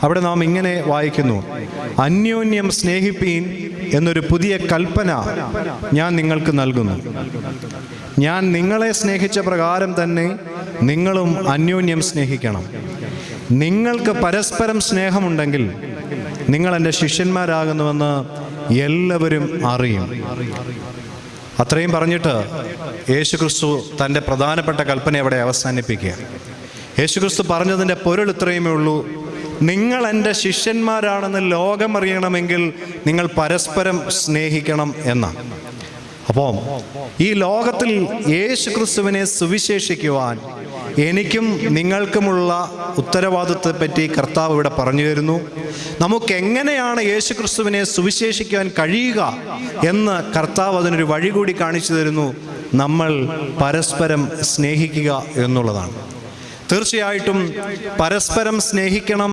അവിടെ നാം ഇങ്ങനെ വായിക്കുന്നു, അന്യോന്യം സ്നേഹിപ്പീൻ എന്നൊരു പുതിയ കൽപ്പന ഞാൻ നിങ്ങൾക്ക് നൽകുന്നു. ഞാൻ നിങ്ങളെ സ്നേഹിച്ച പ്രകാരം തന്നെ നിങ്ങളും അന്യോന്യം സ്നേഹിക്കണം. നിങ്ങൾക്ക് പരസ്പരം സ്നേഹമുണ്ടെങ്കിൽ നിങ്ങൾ എൻ്റെ ശിഷ്യന്മാരാകുന്നുവെന്ന് എല്ലാവരും അറിയും. അത്രയും പറഞ്ഞിട്ട് യേശുക്രിസ്തു തൻ്റെ പ്രധാനപ്പെട്ട കൽപ്പന അവിടെ അവസാനിപ്പിക്കുക. യേശുക്രിസ്തു പറഞ്ഞതിൻ്റെ പൊരുൾ ഇത്രയുമേ ഉള്ളൂ: നിങ്ങൾ എൻ്റെ ശിഷ്യന്മാരാണെന്ന് ലോകം അറിയണമെങ്കിൽ നിങ്ങൾ പരസ്പരം സ്നേഹിക്കണം എന്നാണ്. അപ്പോൾ ഈ ലോകത്തിൽ യേശുക്രിസ്തുവിനെ സുവിശേഷിക്കുവാൻ എനിക്കും നിങ്ങൾക്കുമുള്ള ഉത്തരവാദിത്വത്തെപ്പറ്റി കർത്താവ് ഇവിടെ പറഞ്ഞു തരുന്നു. നമുക്കെങ്ങനെയാണ് യേശുക്രിസ്തുവിനെ സുവിശേഷിക്കാൻ കഴിയുക എന്ന് കർത്താവ് അതിനൊരു വഴി കൂടി കാണിച്ചു തരുന്നു. നമ്മൾ പരസ്പരം സ്നേഹിക്കുക എന്നുള്ളതാണ്. തീർച്ചയായിട്ടും പരസ്പരം സ്നേഹിക്കണം